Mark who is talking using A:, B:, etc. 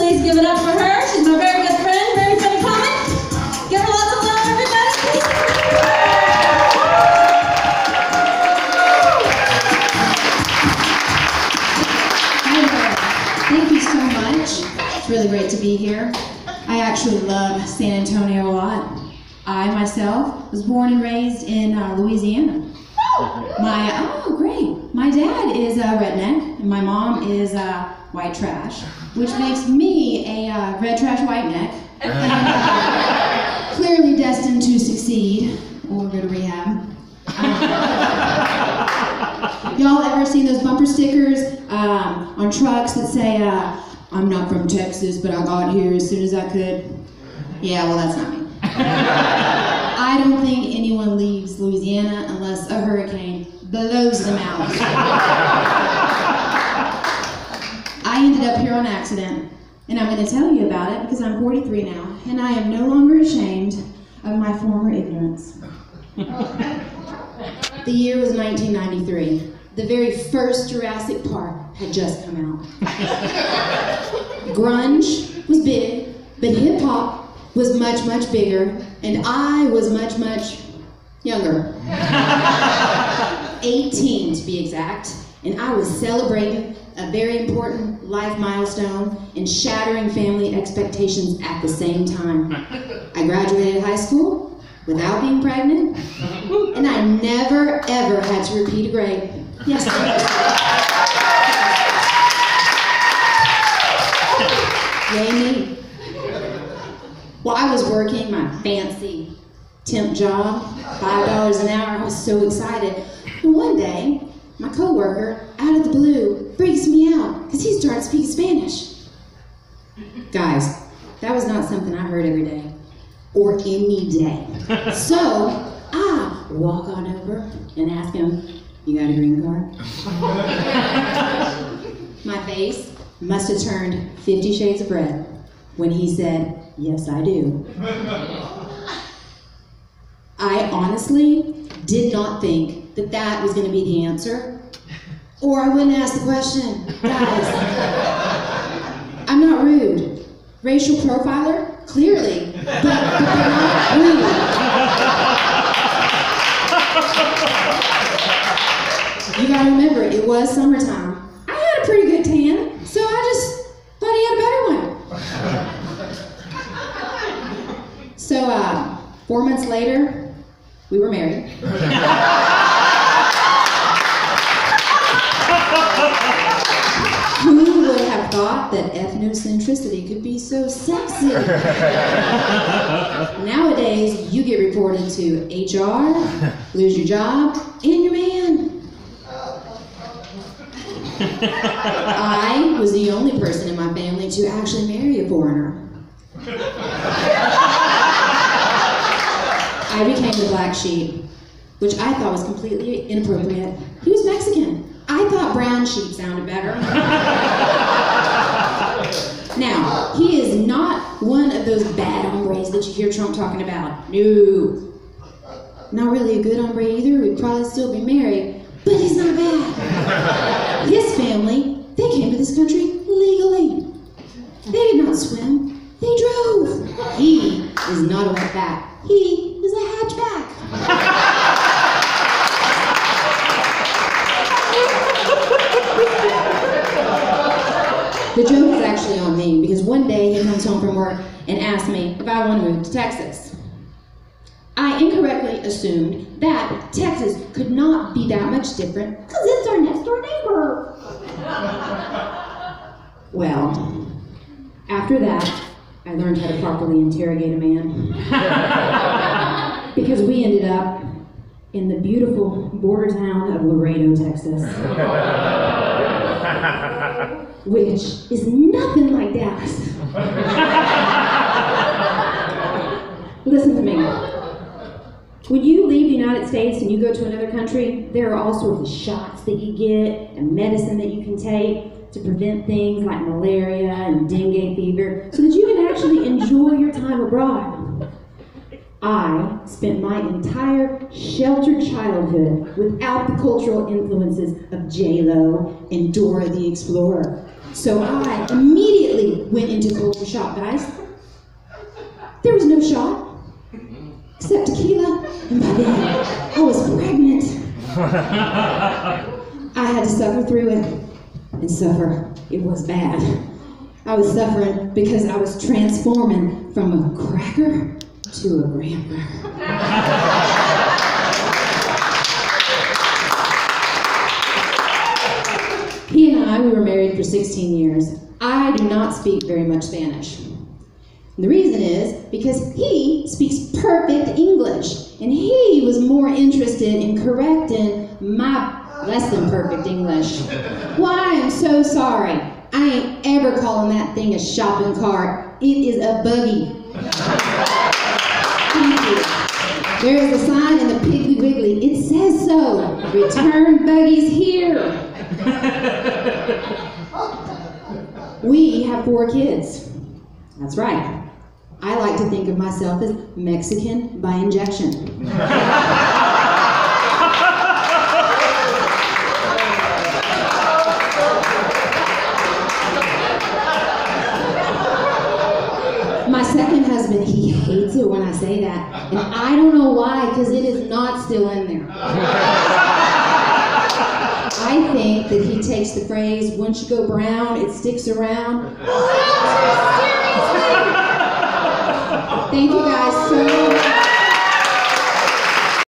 A: Please give it up for her. She's my very good friend, very funny comic. Give her lots of love, everybody.
B: Thank you so much. It's really great to be here. I actually love San Antonio a lot. I myself was born and raised in Louisiana. Great. My dad is a redneck, and my mom is white trash, which makes me a red trash white neck. Clearly destined to succeed or go to rehab. Y'all ever seen those bumper stickers on trucks that say, I'm not from Texas, but I got here as soon as I could? Yeah, well, that's not me. I don't think anyone leaves Louisiana unless a hurricane blows them out. I ended up here on accident, and I'm going to tell you about it because I'm 43 now, and I am no longer ashamed of my former ignorance. The year was 1993. The very first Jurassic Park had just come out. Grunge was big, but hip-hop was much, much bigger, and I was much, much younger. 18 to be exact, and I was celebrating a very important life milestone and shattering family expectations at the same time. I graduated high school without being pregnant, and I never, ever had to repeat a grade. Yes, yay me. While I was working my fancy temp job, $5 an hour, I was so excited. And one day, my coworker, out of the blue, freaks me out because he started speaking Spanish. Guys, that was not something I heard every day, or any day. So I walk on over and ask him, "You got a green card?" My face must have turned 50 shades of red when he said, "Yes, I do." I honestly did not think that that was going to be the answer, or I wouldn't ask the question. Guys, I'm not rude. Racial profiler? Clearly, but they're not rude. You gotta remember, it was summertime. I had a pretty good tan, so I just thought he had a better one. So, 4 months later, we were married. Who would have thought that ethnocentricity could be so sexy? Nowadays, you get reported to HR, lose your job, and your man. I was the only person in my family to actually marry a foreigner. I became the black sheep, which I thought was completely inappropriate. He was Mexican. I thought brown sheep sounded better. Now, he is not one of those bad hombres that you hear Trump talking about. No. Not really a good hombre either. We'd probably still be married, but he's not bad. His family, they came to this country legally. They did not swim. They drove. He is not a wetback. He is a hatchback. The joke is actually on me because one day he comes home from work and asks me if I want to move to Texas. I incorrectly assumed that Texas could not be that much different because it's our next door neighbor. Well, after that, I learned how to properly interrogate a man. Because we ended up in the beautiful border town of Laredo, Texas. Which is nothing like Dallas. Listen to me. When you leave the United States and you go to another country, there are all sorts of shots that you get and medicine that you can take to prevent things like malaria and dengue fever so that you can actually enjoy your time abroad. I spent my entire sheltered childhood without the cultural influences of J-Lo and Dora the Explorer. So I immediately went into culture shock, guys. There was no shot, except tequila, and by then I was pregnant. I had to suffer through it, and suffer, it was bad. I was suffering because I was transforming from a cracker to a grandma. He and I, we were married for 16 years. I do not speak very much Spanish. The reason is because he speaks perfect English, and he was more interested in correcting my less than perfect English. Well, I am so sorry. I ain't ever calling that thing a shopping cart. It is a buggy. Thank you. There is a sign in the Piggly Wiggly. It says so. Return buggies here. We have 4 kids. That's right. I like to think of myself as Mexican by injection. My second husband, he hates it when I say that. And I don't know why, because it is not still in there. I think that he takes the phrase, once you go brown, it sticks around. Thank you guys so much.